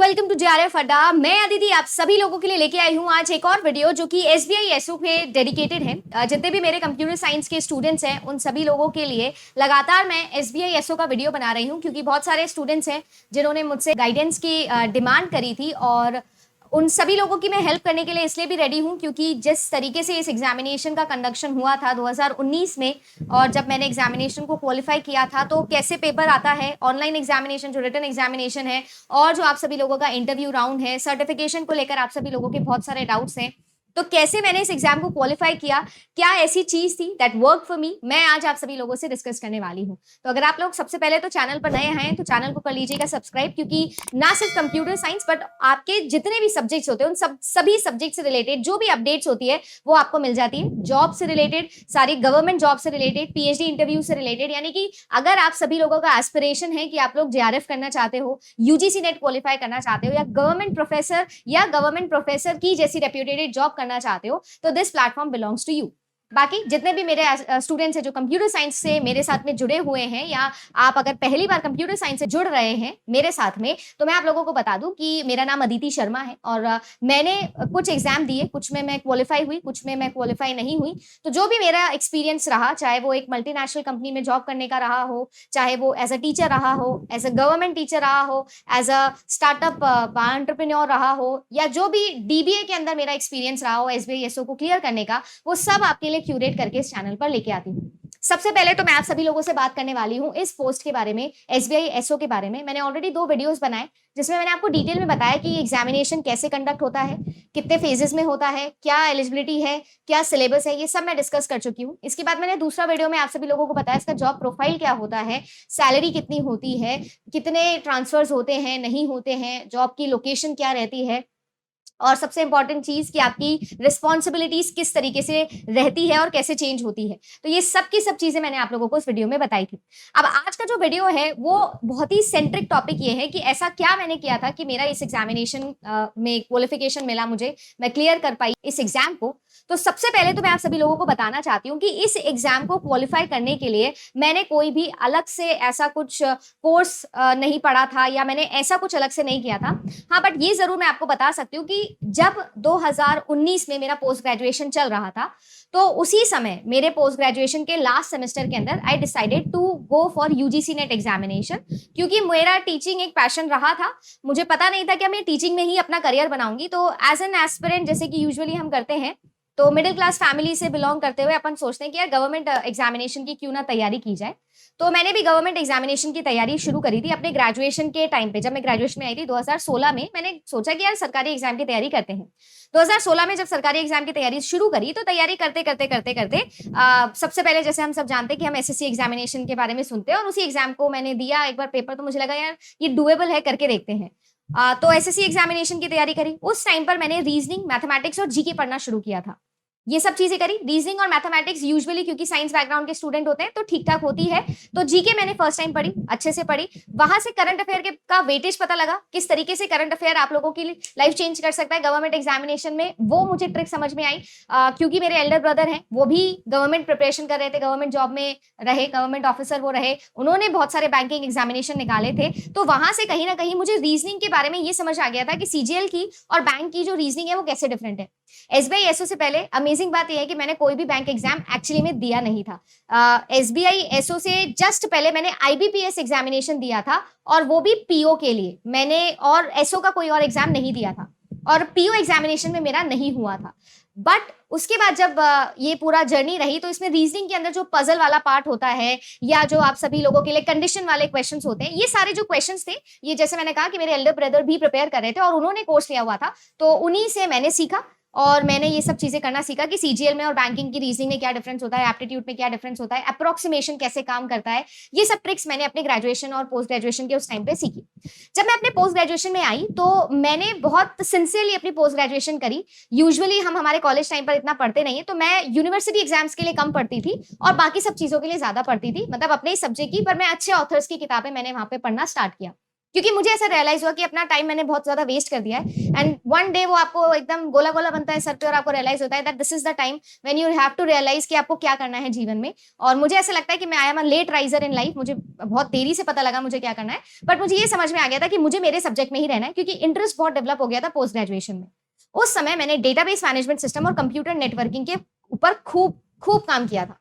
Welcome to JRF अड्डा। मैं अदिति आप सभी लोगों के लिए लेके आई हूँ आज एक और वीडियो जो कि एसबीआई एसओ पे डेडिकेटेड है। जितने भी मेरे कंप्यूटर साइंस के स्टूडेंट्स हैं उन सभी लोगों के लिए लगातार मैं एसबीआई एसओ का वीडियो बना रही हूँ, क्योंकि बहुत सारे स्टूडेंट्स हैं जिन्होंने मुझसे गाइडेंस की डिमांड करी थी, और उन सभी लोगों की मैं हेल्प करने के लिए इसलिए भी रेडी हूँ क्योंकि जिस तरीके से इस एग्जामिनेशन का कंडक्शन हुआ था 2019 में, और जब मैंने एग्जामिनेशन को क्वालिफाई किया था तो कैसे पेपर आता है, ऑनलाइन एग्जामिनेशन जो रिटन एग्जामिनेशन है, और जो आप सभी लोगों का इंटरव्यू राउंड है, सर्टिफिकेशन को लेकर आप सभी लोगों के बहुत सारे डाउट्स हैं। तो कैसे मैंने इस एग्जाम को क्वालिफाई किया, क्या ऐसी चीज थी दैट वर्क फॉर मी, मैं आज आप सभी लोगों से डिस्कस करने वाली हूं। तो अगर आप लोग सबसे पहले तो चैनल पर नए हैं तो चैनल को कर लीजिएगा सब्सक्राइब, क्योंकि ना सिर्फ कंप्यूटर साइंस बट आपके जितने भी सब्जेक्ट्स होते हैं उन सभी सब्जेक्ट से रिलेटेड जो भी अपडेट्स होती है वो आपको मिल जाती है। जॉब से रिलेटेड, सारी गवर्नमेंट जॉब से रिलेटेड, पीएचडी इंटरव्यू से रिलेटेड, यानी कि अगर आप सभी लोगों का एस्पिरेशन है कि आप लोग जेआरएफ करना चाहते हो, यूजीसी नेट क्वालिफाई करना चाहते हो, या गवर्नमेंट प्रोफेसर की जैसी रेप्यूटेड जॉब करना चाहते हो, तो this platform belongs to you. बाकी जितने भी मेरे स्टूडेंट्स हैं जो कंप्यूटर साइंस से मेरे साथ में जुड़े हुए हैं, या आप अगर पहली बार कंप्यूटर साइंस से जुड़ रहे हैं मेरे साथ में, तो मैं आप लोगों को बता दूं कि मेरा नाम अदिति शर्मा है, और मैंने कुछ एग्जाम दिए, कुछ में मैं क्वालिफाई हुई, कुछ में मैं क्वालिफाई नहीं हुई। तो जो भी मेरा एक्सपीरियंस रहा, चाहे वो एक मल्टीनेशनल कंपनी में जॉब करने का रहा हो, चाहे वो एज अ टीचर रहा हो, एज अ गवर्नमेंट टीचर रहा हो, एज अ स्टार्टअप एंटरप्रेन्योर रहा हो, या जो भी डीबीए के अंदर मेरा एक्सपीरियंस रहा हो एसबीआई एसओ को क्लियर करने का, वो सब आपके लिए क्यूरेट करके इस चैनल पर लेके आती हूँ। सबसे पहले तो मैं आप सभी लोगों से बात करने वाली हूँ इस पोस्ट के बारे में, एसबीआई एसओ के बारे में। मैंने ऑलरेडी 2 वीडियोस बनाए जिसमें मैंने आपको डिटेल में बताया कि एग्जामिनेशन कैसे कंडक्ट होता है, कितने फेजेस में होता है, क्या एलिजिबिलिटी है, क्या सिलेबस है, ये सब मैं डिस्कस कर चुकी हूँ। इसके बाद मैंने दूसरा वीडियो में आप सभी लोगों को बताया इसका जॉब प्रोफाइल क्या होता है, सैलरी कितनी होती है, कितने ट्रांसफर्स होते हैं, नहीं होते हैं, जॉब की लोकेशन क्या रहती है, और सबसे इंपॉर्टेंट चीज कि आपकी रिस्पॉन्सिबिलिटीज किस तरीके से रहती है और कैसे चेंज होती है। तो ये सब की सब चीजें मैंने आप लोगों को इस वीडियो में बताई थी। अब आज का जो वीडियो है वो बहुत ही सेंट्रिक टॉपिक ये है कि ऐसा क्या मैंने किया था कि मेरा इस एग्जामिनेशन में क्वालिफिकेशन मिला, मुझे मैं क्लियर कर पाई इस एग्जाम को। तो सबसे पहले तो मैं आप सभी लोगों को बताना चाहती हूँ कि इस एग्जाम को क्वालिफाई करने के लिए मैंने कोई भी अलग से ऐसा कुछ कोर्स नहीं पढ़ा था, या मैंने ऐसा कुछ अलग से नहीं किया था। हाँ, बट ये जरूर मैं आपको बता सकती हूँ कि जब 2019 में मेरा पोस्ट ग्रेजुएशन चल रहा था, तो उसी समय मेरे पोस्ट ग्रेजुएशन के लास्ट सेमेस्टर के अंदर I decided to go for UGC NET examination, क्योंकि मेरा टीचिंग एक पैशन रहा था। मुझे पता नहीं था कि मैं टीचिंग में ही अपना करियर बनाऊंगी। तो एज एन एस्पिरेंट, जैसे कि यूजुअली हम करते हैं, तो मिडिल क्लास फैमिली से बिलोंग करते हुए अपन सोचते हैं कि यार गवर्नमेंट एग्जामिनेशन की क्यों ना तैयारी की जाए। तो मैंने भी गवर्नमेंट एग्जामिनेशन की तैयारी शुरू करी थी अपने ग्रेजुएशन के टाइम पे। जब मैं ग्रेजुएशन में आई थी 2016 में, मैंने सोचा कि यार सरकारी एग्जाम की तैयारी करते हैं। 2016 में जब सरकारी एग्जाम की तैयारी शुरू करी, तो तैयारी करते करते करते करते सबसे पहले जैसे हम सब जानते हैं कि हम एसएससी एग्जामिनेशन के बारे में सुनते हैं, और उसी एग्जाम को मैंने दिया एक बार पेपर, तो मुझे लगा यार ये डुएबल है, करके देखते हैं। तो एसएससी एग्जामिनेशन की तैयारी करी। उस टाइम पर मैंने रीजनिंग, मैथमेटिक्स और जीके पढ़ना शुरू किया था। ये सब चीजें करी। रीजनिंग और मैथमेटिक्स यूजुअली क्योंकि साइंस बैकग्राउंड के स्टूडेंट होते हैं तो ठीक ठाक होती है। तो जीके मैंने फर्स्ट टाइम पढ़ी, अच्छे से पढ़ी। वहां से करंट अफेयर का वेटेज पता लगा, किस तरीके से करंट अफेयर आप लोगों की लाइफ चेंज कर सकता है गवर्नमेंट एग्जामिनेशन में, वो मुझे ट्रिक समझ में आई। क्योंकि मेरे एल्डर ब्रदर हैं, वो भी गवर्नमेंट प्रिपरेशन कर रहे थे, गवर्नमेंट जॉब में रहे, गवर्नमेंट ऑफिसर वो रहे, उन्होंने बहुत सारे बैंकिंग एग्जामिनेशन निकाले थे। तो वहां से कहीं ना कहीं मुझे रीजनिंग के बारे में ये समझ आ गया था कि सीजीएल की और बैंक की जो रीजनिंग है वो कैसे डिफरेंट है। एसबीआई एसओ से पहले अमेजिंग बात यह है कि मैंने कोई भी बैंक एग्जाम एक्चुअली में दिया नहीं था। एसबीआई एसओ से जस्ट पहले मैंने आईबीपीएस एग्जामिनेशन दिया था, और वो भी पीओ के लिए मैंने, और एसओ का कोई और एग्जाम नहीं दिया था, और पीओ एग्जामिनेशन में मेरा नहीं हुआ था। बट उसके बाद जब ये पूरा जर्नी रही, तो इसमें रीजनिंग के अंदर जो पजल वाला पार्ट होता है, या जो आप सभी लोगों के लिए कंडीशन वाले क्वेश्चंस होते हैं, ये सारे जो क्वेश्चंस थे, ये जैसे मैंने कहा कि मेरे एल्डर ब्रदर भी प्रिपेयर कर रहे थे और उन्होंने कोर्स लिया हुआ था, तो उन्हीं से मैंने सीखा। और मैंने ये सब चीजें करना सीखा कि सीजीएल में और बैंकिंग की रीजनिंग में क्या डिफरेंस होता है, एप्टीट्यूड में क्या डिफरेंस होता है, अप्रोक्सीमेशन कैसे काम करता है। ये सब ट्रिक्स मैंने अपने ग्रेजुएशन और पोस्ट ग्रेजुएशन के उस टाइम पे सीखी। जब मैं अपने पोस्ट ग्रेजुएशन में आई तो मैंने बहुत सिंसियरली अपनी पोस्ट ग्रेजुएशन करी। यूजुअली हम हमारे कॉलेज टाइम पर इतना पढ़ते नहीं है, तो मैं यूनिवर्सिटी एग्जाम्स के लिए कम पढ़ती थी और बाकी सब चीजों के लिए ज्यादा पढ़ती थी, मतलब अपने ही सब्जेक्ट की। पर मैं अच्छे ऑथर्स की किताबें मैंने वहां पे पढ़ना स्टार्ट किया। क्योंकि मुझे ऐसा रियलाइज हुआ कि अपना टाइम मैंने बहुत ज्यादा वेस्ट कर दिया है, एंड वन डे वो आपको एकदम गोला गोला बनता है सर पे और आपको रियलाइज होता है that this is the time when you have to realise कि आपको क्या करना है जीवन में। और मुझे ऐसा लगता है कि मैं I am a late riser in life, मुझे बहुत देरी से पता लगा मुझे क्या करना है, बट मुझे ये समझ में आ गया था कि मुझे मेरे सब्जेक्ट में ही रहना है, क्योंकि इंटरेस्ट बहुत डेवलप हो गया था पोस्ट ग्रेजुएशन में। उस समय मैंने डेटाबेस मैनेजमेंट सिस्टम और कंप्यूटर नेटवर्किंग के ऊपर खूब खूब काम किया था।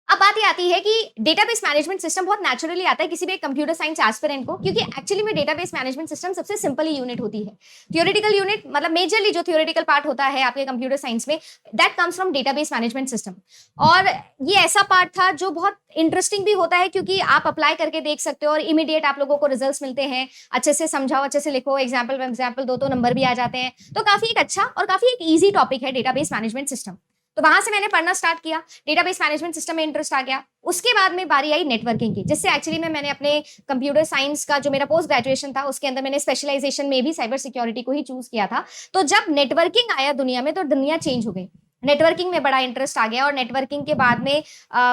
अब बात ये आती है कि डेटाबेस मैनेजमेंट सिस्टम बहुत नेचुरली आता है किसी भी एक कंप्यूटर साइंस एस्पिरेंट को, क्योंकि एक्चुअली में डेटाबेस मैनेजमेंट सिस्टम सबसे सिंपल ही यूनिट होती है। थियोरेटिकल यूनिट मतलब मेजरली जो थियोरेटिकल पार्ट होता है आपके कंप्यूटर साइंस में, that comes from database management system. और ये ऐसा पार्ट था जो बहुत इंटरेस्टिंग भी होता है, क्योंकि आप अप्लाई करके देख सकते हो और इमीडिएट आप लोगों को रिजल्ट्स मिलते हैं। अच्छे से समझाओ, अच्छे से लिखो, एग्जाम्पल दो तो नंबर भी आ जाते हैं। तो काफी एक अच्छा और काफी एक ईजी टॉपिक है डेटाबेस मैनेजमेंट सिस्टम। तो वहां से मैंने पढ़ना स्टार्ट किया, डेटाबेस मैनेजमेंट सिस्टम में इंटरेस्ट आ गया। उसके बाद में बारी आई नेटवर्किंग की, जिससे एक्चुअली में मैंने अपने कंप्यूटर साइंस का जो मेरा पोस्ट ग्रेजुएशन था उसके अंदर मैंने स्पेशलाइजेशन में भी साइबर सिक्योरिटी को ही चूज किया था। तो जब नेटवर्किंग आया दुनिया में तो दुनिया चेंज हो गई। नेटवर्किंग में बड़ा इंटरेस्ट आ गया और नेटवर्किंग के बाद में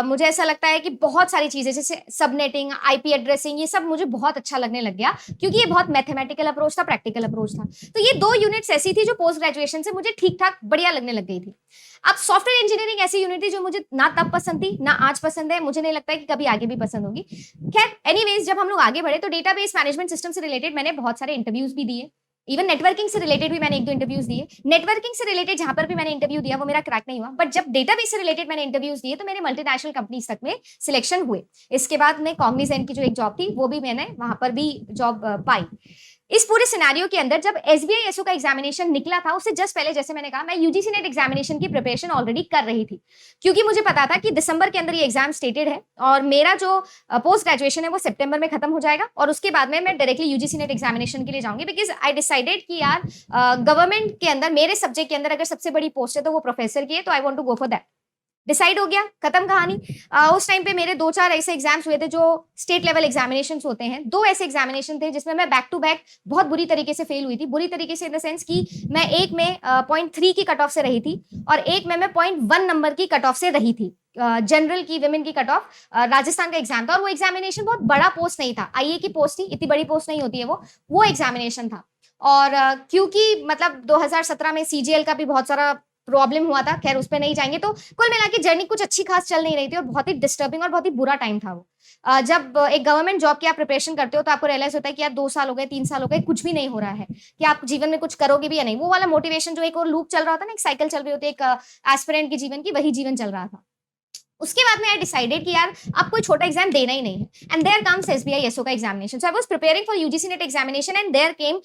मुझे ऐसा लगता है कि बहुत सारी चीजें जैसे सबनेटिंग, आईपी एड्रेसिंग, ये सब मुझे बहुत अच्छा लगने लग गया, क्योंकि ये बहुत मैथमेटिकल अप्रोच था, प्रैक्टिकल अप्रोच था। तो ये दो यूनिट्स ऐसी थी जो पोस्ट ग्रेजुएशन से मुझे ठीक ठाक बढ़िया लगने लग गई थी। अब सॉफ्टवेयर इंजीनियरिंग ऐसी यूनिट थी जो मुझे ना तब पसंद थी ना आज पसंद है, मुझे नहीं लगता है कि कभी आगे भी पसंद होगी। खैर एनीवेज, जब हम लोग आगे बढ़े तो डेटाबेस मैनेजमेंट सिस्टम से रिलेटेड मैंने बहुत सारे इंटरव्यूज भी दिए। इवन नेटवर्किंग से रिलेटेड भी मैंने एक दो इंटरव्यूज दिए। नेटवर्किंग से रिलेटेड जहां पर भी मैंने इंटरव्यू दिया वो मेरा क्रैक नहीं हुआ, बट जब डेटाबेस से रिलेटेड मैंने इंटरव्यूज दिए तो मेरे मल्टीनेशनल कंपनीज तक में सिलेक्शन हुए। इसके बाद में कॉग्निजेंट की जो एक जॉब थी वो भी मैंने वहां पर भी जॉब पाई। इस पूरे सिनेरियो के अंदर जब एसबीआई एसओ का एग्जामिनेशन निकला था उससे जस्ट पहले, जैसे मैंने कहा, मैं यूजीसी नेट एग्जामिनेशन की प्रिपरेशन ऑलरेडी कर रही थी, क्योंकि मुझे पता था कि दिसंबर के अंदर ये एग्जाम स्टेटेड है और मेरा जो पोस्ट ग्रेजुएशन है वो सितंबर में खत्म हो जाएगा और उसके बाद में मैं डायरेक्टली यूजीसी नेट एग्जामिनेशन के लिए जाऊंगी। बिकॉज आई डिसाइडेड कि यार गवर्नमेंट के अंदर मेरे सब्जेक्ट के अंदर अगर सबसे बड़ी पोस्ट है तो वो प्रोफेसर की है, तो I want to go for that. Decide हो गया, खत्म कहानी। उस टाइम पे मेरे दो चार ऐसे एग्जाम्स हुए थे जो स्टेट लेवल एग्जामिनेशन होते हैं। दो ऐसे एग्जामिनेशन थे जिसमें मैं बैक टू बैक बहुत बुरी तरीके से फेल हुई थी। बुरी तरीके से इन द सेंस कि मैं एक में 0.3 की कट ऑफ से रही थी और एक में मैं 0.1 नंबर की कट ऑफ से रही थी। जनरल की विमेन की कट ऑफ, राजस्थान का एग्जाम था और वो एग्जामिनेशन बहुत बड़ा पोस्ट नहीं था, आईए की पोस्ट थी, इतनी बड़ी पोस्ट नहीं होती है वो एग्जामिनेशन था। और क्योंकि मतलब 2017 में सीजीएल का भी बहुत सारा प्रॉब्लम हुआ था, खैर उस पर नहीं जाएंगे। तो कुल मिला के जर्नी कुछ अच्छी खास चल नहीं रही थी और बहुत ही डिस्टर्बिंग और बहुत ही बुरा टाइम था वो। जब एक गवर्नमेंट जॉब की आप प्रिपरेशन करते हो तो आपको रियलाइज होता है कि यार 2 साल हो गए, 3 साल हो गए, कुछ भी नहीं हो रहा है कि आप जीवन में कुछ करोगे भी या नहीं। वो वाला मोटिवेशन जो एक और लूप चल रहा था ना, एक साइकिल चल रही होती है एक एस्पिरेंट के जीवन की, वही जीवन चल रहा था। उसके बाद में आई डिसाइडेड कि यार अब कोई छोटा एग्जाम देना ही नहीं है, and there comes SBI SO का examination. So I was preparing for UGC NET examination and there came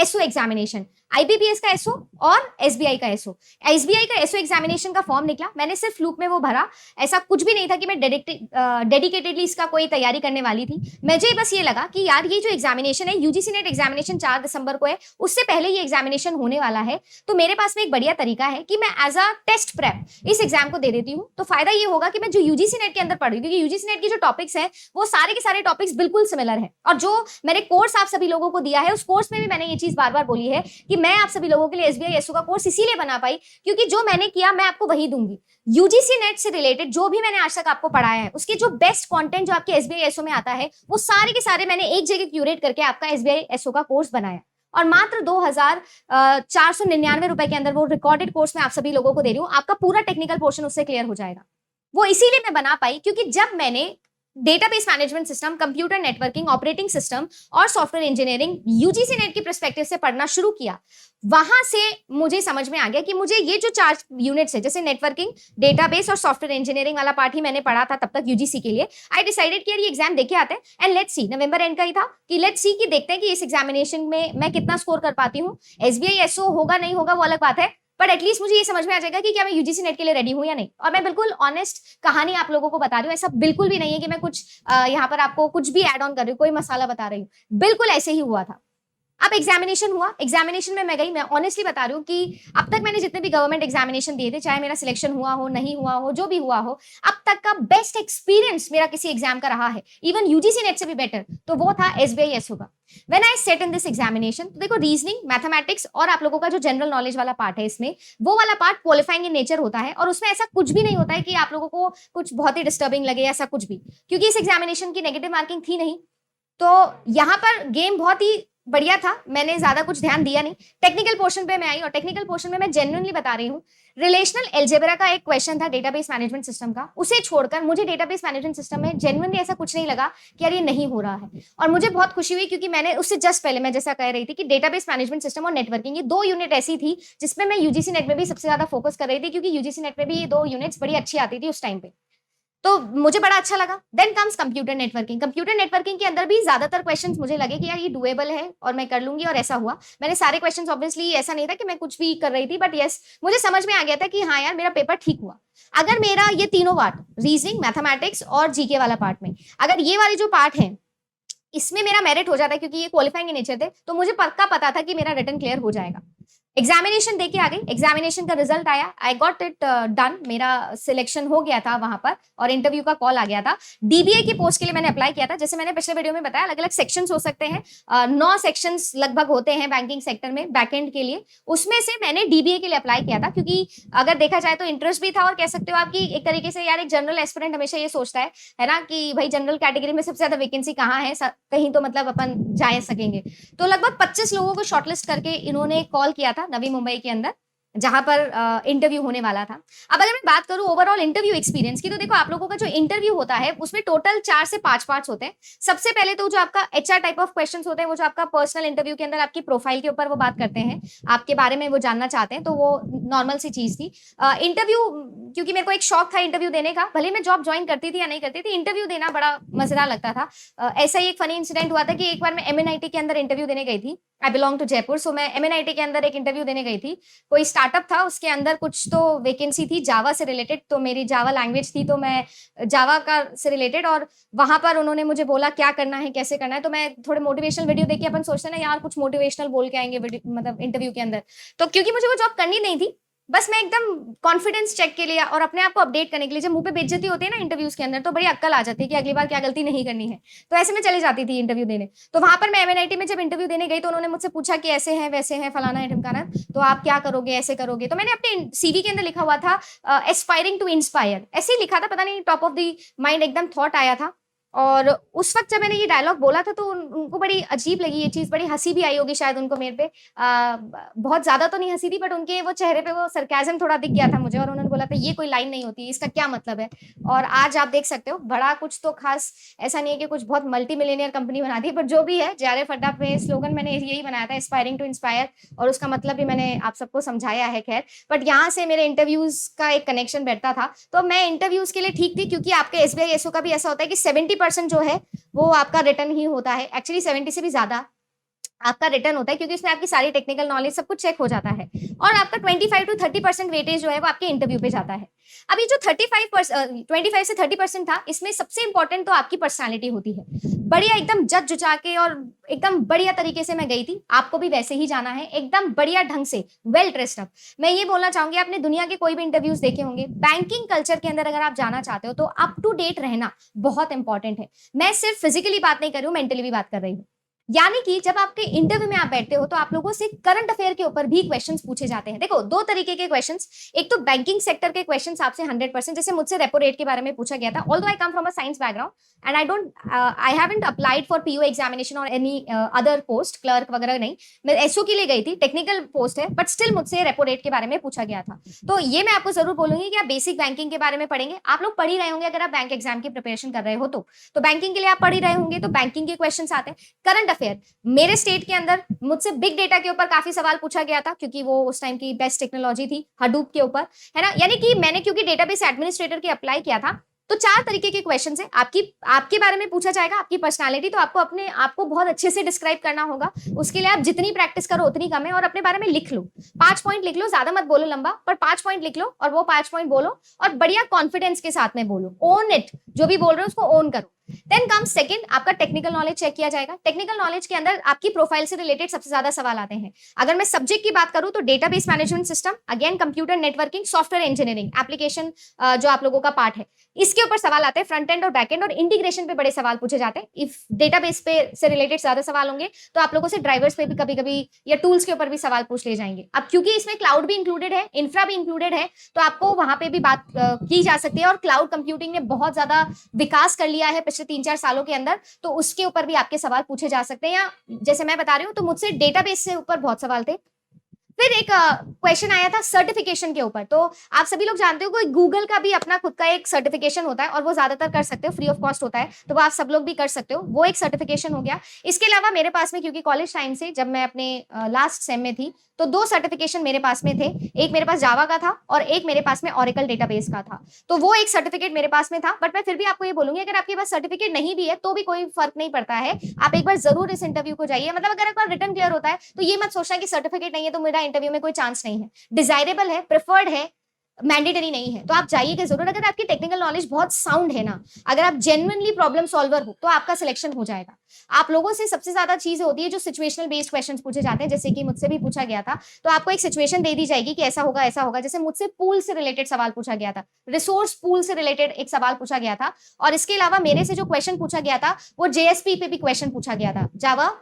SO examination, IBPS का एसओ और एसबीआई का एसओ। एसबीआई का एसओ एग्जामिनेशन का फॉर्म निकला, मैंने सिर्फ फ्लूक में वो भरा, ऐसा कुछ भी नहीं था कि मैं डेडिकेटेडली इसका कोई तैयारी करने वाली थी। मुझे बस ये लगा कि यार ये जो एग्जामिनेशन है, यूजीसी नेट एग्जामिनेशन 4 दिसंबर को है, उससे पहले ये एग्जामिनेशन होने वाला है, तो मेरे पास में एक बढ़िया तरीका है कि मैं एज अ टेस्ट प्रेप इस एग्जाम को दे देती हूँ। तो फायदा ये होगा कि मैं जो यूजीसी नेट के अंदर पढ़ रही हूँ, क्योंकि यूजीसी नेट की जो टॉपिक्स है वो सारे के सारे टॉपिक्स बिल्कुल सिमिलर है, और जो मैंने कोर्स आप सभी लोगों को दिया है उस कोर्स में भी मैंने ये चीज बार बार बोली है कि मैं आप सभी लोगों के लिए एसबीआई एसओ का कोर्स इसीलिए बना पाई क्योंकि जो मैंने किया मैं आपको वही दूंगी। यूजीसी नेट से रिलेटेड जो भी मैंने आज तक आपको पढ़ाया है उसके जो बेस्ट कंटेंट जो आपके एसबीआई एसओ में आता है वो सारे के सारे मैंने एक जगह क्यूरेट करके आपका एसबीआई एसओ का कोर्स बनाया, और मात्र 2,499 रुपए के अंदर वो रिकॉर्डेड कोर्स मैं आप सभी लोगों को दे रही हूँ। आपका पूरा टेक्निकल पोर्शन उससे क्लियर हो जाएगा। वो इसीलिए मैं बना पाई क्योंकि जब मैंने database management system, computer networking, operating system और सॉफ्टवेयर इंजीनियरिंग यूजीसी नेट की पर्सपेक्टिव से पढ़ना शुरू किया, वहां से मुझे समझ में आ गया कि मुझे ये जो 4 यूनिट्स है, जैसे नेटवर्किंग, डेटाबेस और सॉफ्टवेयर इंजीनियरिंग वाला पार्ट ही मैंने पढ़ा था तब तक यूजीसी के लिए। आई डिसाइडेड कि यार ये एग्जाम देके आते हैं and let's see, November and का ही था कि लेट्स सी कि देखते हैं कि इस एग्जामिनेशन में मैं कितना स्कोर कर पाती हूँ। एसबीआई एसओ होगा नहीं होगा वो अलग बात है, बट एटलीस्ट मुझे ये समझ में आ जाएगा कि क्या मैं यूजीसी नेट के लिए रेडी हूं या नहीं। और मैं बिल्कुल ऑनेस्ट कहानी आप लोगों को बता रही हूँ, ऐसा बिल्कुल भी नहीं है कि मैं कुछ यहाँ पर आपको कुछ भी ऐड ऑन कर रही हूँ, कोई मसाला बता रही हूँ, बिल्कुल ऐसे ही हुआ था। अब एग्जामिनेशन हुआ, एग्जामिनेशन में मैं गई, मैं ऑनेस्टली बता रही हूँ कि अब तक मैंने जितने भी गवर्नमेंट एग्जामिनेशन दिए थे, चाहे मेरा सिलेक्शन हुआ हो नहीं हुआ हो, जो भी हुआ हो, अब तक का बेस्ट एक्सपीरियंस मेरा किसी एग्जाम का रहा है, इवन यूजीसी नेट से भी बेटर, तो वो था एसबीआई एसओ का। When I set in this examination, तो देखो रीजनिंग, मैथमेटिक्स और आप लोगों का जो जनरल नॉलेज वाला पार्ट है इसमें, वो वाला पार्ट क्वालिफाइंग इन नेचर होता है, और उसमें ऐसा कुछ भी नहीं होता है कि आप लोगों को कुछ बहुत ही डिस्टर्बिंग लगे, ऐसा कुछ भी, क्योंकि इस एग्जामिनेशन की नेगेटिव मार्किंग थी नहीं। तो यहाँ पर गेम बहुत ही बढ़िया था, मैंने ज्यादा कुछ ध्यान दिया नहीं। टेक्निकल पोर्शन पे मैं आई और टेक्निकल पोर्शन में मैं जेन्युइनली बता रही हूँ, रिलेशनल एल्जेब्रा का एक क्वेश्चन था डेटाबेस मैनेजमेंट सिस्टम का, उसे छोड़कर मुझे डेटाबेस मैनेजमेंट सिस्टम में जेन्युइनली ऐसा कुछ नहीं लगा कि यार ये नहीं हो रहा है। और मुझे बहुत खुशी हुई क्योंकि मैंने उससे जस्ट पहले मैं जैसा कह रही थी कि डेटाबेस मैनेजमेंट सिस्टम और नेटवर्किंग, ये 2 यूनिट ऐसी थी जिसमें मैं यूजीसी नेट में भी सबसे ज्यादा फोकस कर रही थी, क्योंकि यूजीसी नेट में भी ये 2 यूनिट्स बड़ी अच्छी आती थी उस टाइम पे, तो मुझे बड़ा अच्छा लगा। Then comes computer networking. Computer networking के अंदर भी ज्यादातर क्वेश्चंस मुझे लगे कि यार ये डुएबल है और मैं कर लूंगी, और ऐसा हुआ। मैंने सारे क्वेश्चंस, ऑब्वियसली ऐसा नहीं था कि मैं कुछ भी कर रही थी, बट यस मुझे समझ में आ गया था कि हाँ यार मेरा पेपर ठीक हुआ। अगर मेरा ये तीनों पार्ट, रीजनिंग, मैथमेटिक्स और जीके वाला पार्ट में, अगर ये वाले जो पार्ट है इसमें मेरा मेरिट हो जाता है, क्योंकि ये क्वालिफाइंग इन नेचर थे, तो मुझे पक्का पता था कि मेरा रिटर्न क्लियर हो जाएगा। एग्जामिनेशन देके आ गई, एग्जामिनेशन का रिजल्ट आया, आई गॉट इट डन, मेरा सिलेक्शन हो गया था वहां पर और इंटरव्यू का कॉल आ गया था। डीबीए की पोस्ट के लिए मैंने अप्लाई किया था। जैसे मैंने पिछले वीडियो में बताया, अलग अलग सेक्शंस हो सकते हैं, 9 सेक्शंस लगभग होते हैं बैंकिंग सेक्टर में बैकएंड के लिए। उसमें से मैंने डीबीए के लिए अप्लाई किया था, क्योंकि अगर देखा जाए तो इंटरेस्ट भी था, और कह सकते हो आपकी एक तरीके से यार एक जनरल एस्पिरेंट हमेशा ये सोचता है ना, कि भाई जनरल कैटेगरी में सबसे ज्यादा वैकेंसी कहाँ है, कहीं तो मतलब अपन जा सकेंगे। तो लगभग 25 लोगों को शॉर्टलिस्ट करके इन्होंने कॉल किया था नवी मुंबई के अंदर, जहां पर इंटरव्यू होने वाला था। अब अगर मैं बात करूं ओवरऑल इंटरव्यू एक्सपीरियंस की, तो देखो आप लोगों का जो इंटरव्यू होता है उसमें टोटल 4 से 5 पार्ट्स होते हैं। सबसे पहले तो जो आपका एचआर टाइप ऑफ क्वेश्चंस होते हैं, वो जो आपका पर्सनल इंटरव्यू के अंदर आपकी प्रोफाइल के ऊपर वो बात करते हैं, आपके बारे में वो जानना चाहते हैं, तो वो नॉर्मल सी चीज थी। इंटरव्यू, क्योंकि मेरे को एक शौक था इंटरव्यू देने का, भले मैं जॉब ज्वाइन करती थी या नहीं करती थी, इंटरव्यू देना बड़ा मजेदार लगता था। ऐसा ही एक फनी इंसिडेंट हुआ था कि एक बार मैं एमएनआईटी के अंदर इंटरव्यू देने गई थी। आई बिलोंग टू जयपुर, सो मैं एमएनआईटी के अंदर एक इंटरव्यू देने गई थी। कोई स्टार्टअप था, उसके अंदर कुछ तो वैकेंसी थी जावा से रिलेटेड, तो मेरी जावा लैंग्वेज थी, तो मैं जावा का से रिलेटेड, और वहां पर उन्होंने मुझे बोला क्या करना है कैसे करना है। तो मैं थोड़े मोटिवेशनल वीडियो देखिए, अपन सोचते हैं ना यार कुछ मोटिवेशनल बोल के आएंगे मतलब इंटरव्यू के अंदर, तो क्योंकि मुझे वो जॉब करनी नहीं थी, बस मैं एकदम कॉन्फिडेंस चेक के लिए और अपने आप को अपडेट करने के लिए, जब मुंह पे बेइज्जती होती है ना इंटरव्यूज के अंदर, तो बड़ी अक्कल आ जाती है कि अगली बार क्या गलती नहीं करनी है, तो ऐसे में चली जाती थी इंटरव्यू देने। तो वहां पर मैं एमएनआईटी में जब इंटरव्यू देने गई, तो उन्होंने मुझसे पूछा कि ऐसे हैं वैसे हैं, फलाना है ढिमकाना, तो आप क्या करोगे, ऐसे करोगे। तो मैंने अपने सीवी के अंदर लिखा हुआ था एस्पायरिंग टू इंस्पायर, ऐसे ही लिखा था, पता नहीं टॉप ऑफ द माइंड एकदम थॉट आया था। और उस वक्त जब मैंने ये डायलॉग बोला था, तो उनको बड़ी अजीब लगी ये चीज, बड़ी हंसी भी आई होगी शायद उनको मेरे पे। बहुत ज्यादा तो नहीं हंसी थी, बट उनके वो चेहरे पे वो सरकाज़म थोड़ा दिख गया था मुझे, और उन्होंने बोला था ये कोई लाइन नहीं होती, इसका क्या मतलब है। और आज आप देख सकते हो, बड़ा कुछ तो खास ऐसा नहीं है कि कुछ बहुत मल्टी मिलियनियर कंपनी बना दी, बट जो भी है, जेआरएफ अड्डा पे स्लोगन मैंने यही बनाया था, एस्पायरिंग टू इंस्पायर, और उसका मतलब भी मैंने आप सबको समझाया है। खैर, बट यहाँ से मेरे इंटरव्यूज का एक कनेक्शन बैठता था, तो मैं इंटरव्यूज के लिए ठीक थी, क्योंकि आपके एसबीआई एसओ का भी ऐसा होता है कि 70% जो है वो आपका रिटर्न ही होता है, एक्चुअली 70 से भी ज्यादा आपका रिटर्न होता है, क्योंकि इसमें आपकी सारी टेक्निकल नॉलेज सब कुछ चेक हो जाता है, और आपका 25 to 30% वेटेज जो है वो आपके इंटरव्यू पे जाता है। अभी जो 25 से 30% था, इसमें सबसे इंपॉर्टेंट तो आपकी पर्सनालिटी होती है। बढ़िया एकदम जज जुचा के और एकदम बढ़िया तरीके से मैं गई थी, आपको भी वैसे ही जाना है, एकदम बढ़िया ढंग से, वेल ड्रेस्ड अप। मैं ये बोलना चाहूंगी, आपने दुनिया के कोई भी इंटरव्यूज देखे होंगे, बैंकिंग कल्चर के अंदर अगर आप जाना चाहते हो तो अप टू डेट रहना बहुत इंपॉर्टेंट है। मैं सिर्फ फिजिकली बात नहीं कर रही हूँ, मेंटली भी बात कर रही हूँ। यानी कि जब आपके इंटरव्यू में आप बैठते हो, तो आप लोगों से करंट अफेयर के ऊपर भी क्वेश्चंस पूछे जाते हैं। देखो 2 तरीके के क्वेश्चंस, एक तो बैंकिंग सेक्टर के क्वेश्चंस आपसे 100%, जैसे मुझसे रेपो रेट के बारे में पूछा गया था, although I come from a science background and I haven't applied for PO examination और एनी अदर पोस्ट, क्लर्क वगैरह नहीं, मैं एसओ के लिए गई थी, टेक्निकल पोस्ट है, बट स्टिल मुझसे रेपो रेट के बारे में पूछा गया था। तो ये मैं आपको जरूर बोलूंगी कि आप बेसिक बैंकिंग के बारे में पढ़ेंगे, आप लोग पढ़ ही रहे होंगे, अगर आप बैंक एग्जाम की प्रिपरेशन कर रहे हो तो बैंकिंग के लिए आप पढ़ ही रहे होंगे, तो बैंकिंग के क्वेश्चन आते हैं। करंट अफेयर, मेरे स्टेट के अंदर मुझसे बिग डेटा के ऊपर काफी सवाल पूछा गया था, क्योंकि वो उस टाइम की बेस्ट टेक्नोलॉजी थी, हडूप के ऊपर, है ना। यानी कि मैंने क्योंकि डेटाबेस एडमिनिस्ट्रेटर के अप्लाई किया था, तो 4 तरीके के क्वेश्चन है, आपके बारे में पूछा जाएगा, आपकी पर्सनालिटी, तो आपको अपने आपको बहुत अच्छे से डिस्क्राइब करना होगा। उसके लिए आप जितनी प्रैक्टिस करो उतनी कम है, और अपने बारे में लिख लो, 5 पॉइंट लिख लो, ज्यादा मत बोलो लंबा, पर 5 पॉइंट लिख लो, और वो 5 पॉइंट बोलो और बढ़िया कॉन्फिडेंस के साथ में बोलो, ओन इट, जो भी बोल रहे हो उसको ओन करो। देन कम सेकंड, आपका टेक्निकल नॉलेज चेक किया जाएगा। टेक्निकल नॉलेज के अंदर आपकी प्रोफाइल से रिलेटेड सबसे ज्यादा सवाल आते हैं। अगर मैं सब्जेक्ट की बात करूं तो database management system, again computer networking, software engineering, application जो आप लोगों का पार्ट है, इसके ऊपर सवाल आते हैं। फ्रंट एंड और बैक एंड और इंटीग्रेशन पे बड़े सवाल पूछे जाते हैं। इफ डेटाबेस पे से रिलेटेड ज्यादा सवाल होंगे, तो आप लोगों से ड्राइवर्स पे भी कभी कभी या टूल्स के ऊपर भी सवाल पूछ ले जाएंगे। अब क्योंकि इसमें क्लाउड भी इंक्लूडेड है, इंफ्रा भी इंक्लूडेड है, तो आपको वहां पे भी बात की जा सकती है। और क्लाउड कंप्यूटिंग ने बहुत ज्यादा विकास कर लिया है पिछले 3-4 सालों के अंदर, तो उसके ऊपर भी आपके सवाल पूछे जा सकते हैं। या जैसे मैं बता रही हूँ, तो मुझसे डेटाबेस से ऊपर बहुत सवाल थे। फिर एक क्वेश्चन आया था सर्टिफिकेशन के ऊपर। तो आप सभी लोग जानते हो कि गूगल का भी अपना खुद का एक सर्टिफिकेशन होता है, और वो ज्यादातर कर सकते हो, फ्री ऑफ कॉस्ट होता है, तो वो आप सब लोग भी कर सकते हो। वो एक सर्टिफिकेशन हो गया। इसके अलावा मेरे पास में, क्योंकि कॉलेज टाइम से जब मैं अपने लास्ट सेम में थी, तो 2 सर्टिफिकेशन मेरे पास में थे। एक मेरे पास जावा का था और एक मेरे पास में ओरेकल डेटाबेस का था। तो वो एक सर्टिफिकेट मेरे पास में था। बट मैं फिर भी आपको ये बोलूंगी, अगर आपके पास सर्टिफिकेट नहीं भी है तो भी कोई फर्क नहीं पड़ता है। आप एक बार जरूर इस इंटरव्यू को जाइए। मतलब अगर एक बार रिटर्न क्लियर होता है तो ये मत सोचना कि सर्टिफिकेट नहीं है तो मेरा इंटरव्यू में कोई चांस नहीं है। डिजायरेबल है, प्रेफर्ड है, मैंडेटरी नहीं है। तो आप जाइएगा जरूर। अगर आपकी टेक्निकल नॉलेज बहुत साउंड है ना, अगर आप जेन्युइनली प्रॉब्लम सॉल्वर हो, तो आपका सिलेक्शन हो जाएगा। आप लोगों से सबसे ज्यादा चीज होती है जो सिचुएशनल बेस्ड क्वेश्चंस पूछे जाते हैं, जैसे कि मुझसे भी पूछा गया था। तो आपको एक सिचुएशन दे दी जाएगी कि ऐसा होगा ऐसा होगा। जैसे मुझसे पूल से रिलेटेड सवाल पूछा गया था, रिसोर्स पूल से रिलेटेड एक सवाल पूछा गया था। और इसके अलावा मेरे से जो क्वेश्चन पूछा गया था वो जेएसपी पे भी क्वेश्चन पूछा गया था, जावा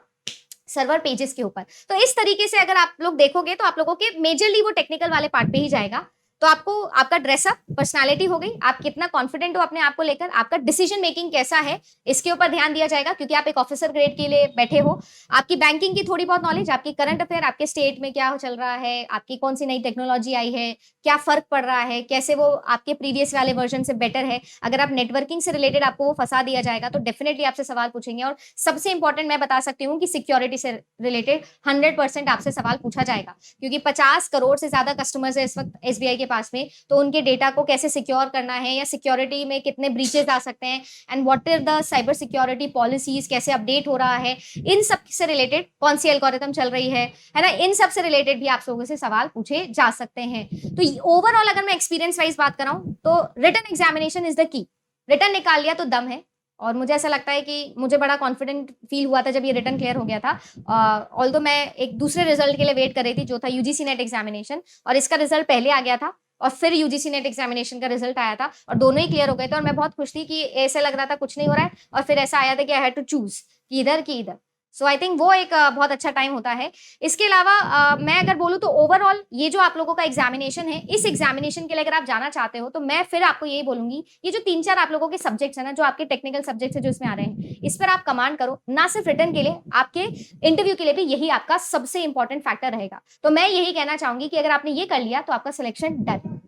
सर्वर पेजेस के ऊपर। तो इस तरीके से अगर आप लोग देखोगे तो आप लोगों के मेजरली वो टेक्निकल वाले पार्ट पे ही जाएगा। तो आपको आपका ड्रेसअप, पर्सनालिटी हो गई, आप कितना कॉन्फिडेंट हो अपने आप को लेकर, आपका डिसीजन मेकिंग कैसा है, इसके ऊपर ध्यान दिया जाएगा, क्योंकि आप एक ऑफिसर ग्रेड के लिए बैठे हो। आपकी बैंकिंग की थोड़ी बहुत नॉलेज, आपकी करंट अफेयर, आपके स्टेट में क्या चल रहा है, आपकी कौन सी नई टेक्नोलॉजी आई है, क्या फर्क पड़ रहा है, कैसे वो आपके प्रीवियस वाले वर्जन से बेटर है। अगर आप नेटवर्किंग से रिलेटेड आपको वो फंसा दिया जाएगा तो डेफिनेटली आपसे सवाल पूछेंगे। और सबसे इंपॉर्टेंट मैं बता सकती हूँ कि सिक्योरिटी से रिलेटेड 100% आपसे सवाल पूछा जाएगा, क्योंकि 50 करोड़ से ज्यादा कस्टमर्स है इस वक्त एसबीआई के पास में। तो उनके डेटा को कैसे सिक्योर करना है, या सिक्योरिटी में कितने ब्रीचेस आ सकते हैं, and what are the cyber security policies, कैसे अपडेट हो रहा है, इन सब से रिलेटेड कौन सी एल्गोरिथम चल रही है ना, इन सब से रिलेटेड भी आप लोगों से सवाल पूछे जा सकते हैं। तो ओवरऑल अगर मैं एक्सपीरियंस वाइज बात कर रहा हूं तो written examination is the key. Written निकाल लिया तो दम है। और मुझे ऐसा लगता है कि मुझे बड़ा कॉन्फिडेंट फील हुआ था जब ये रिटन क्लियर हो गया था। ऑल्दो मैं एक दूसरे रिजल्ट के लिए वेट कर रही थी, जो था यूजीसी नेट एग्जामिनेशन, और इसका रिजल्ट पहले आ गया था और फिर यूजीसी नेट एग्जामिनेशन का रिजल्ट आया था, और दोनों ही क्लियर हो गए थे। और मैं बहुत खुश थी कि ऐसे लग रहा था कुछ नहीं हो रहा है, और फिर ऐसा आया था कि आई हैड टू चूज कि इधर की इधर। सो आई थिंक वो एक बहुत अच्छा टाइम होता है। इसके अलावा मैं अगर बोलूँ तो ओवरऑल ये जो आप लोगों का एग्जामिनेशन है, इस एग्जामिनेशन के लिए अगर आप जाना चाहते हो तो मैं फिर आपको यही बोलूंगी, ये जो 3-4 आप लोगों के सब्जेक्ट्स है ना, जो आपके टेक्निकल सब्जेक्ट्स है जो इसमें आ रहे हैं, इस पर आप कमांड करो। ना सिर्फ रिटर्न के लिए, आपके इंटरव्यू के लिए भी यही आपका सबसे इंपॉर्टेंट फैक्टर रहेगा। तो मैं यही कहना चाहूंगी कि अगर आपने ये कर लिया तो आपका सिलेक्शन डन।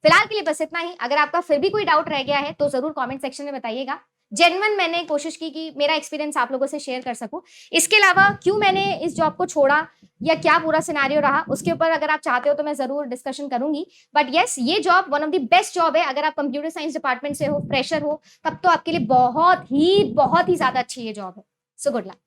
फिलहाल के लिए बस इतना ही। अगर आपका फिर भी कोई डाउट रह गया है तो जरूर कमेंट सेक्शन में बताइएगा। जेन्युइन मैंने कोशिश की कि मेरा एक्सपीरियंस आप लोगों से शेयर कर सकूं। इसके अलावा क्यों मैंने इस जॉब को छोड़ा या क्या पूरा सिनेरियो रहा, उसके ऊपर अगर आप चाहते हो तो मैं जरूर डिस्कशन करूंगी। बट यस, ये job one of the best job है। अगर आप कंप्यूटर साइंस डिपार्टमेंट से हो, फ्रेशर हो, तब तो आपके लिए बहुत ही ज्यादा अच्छी ये जॉब है। So good luck.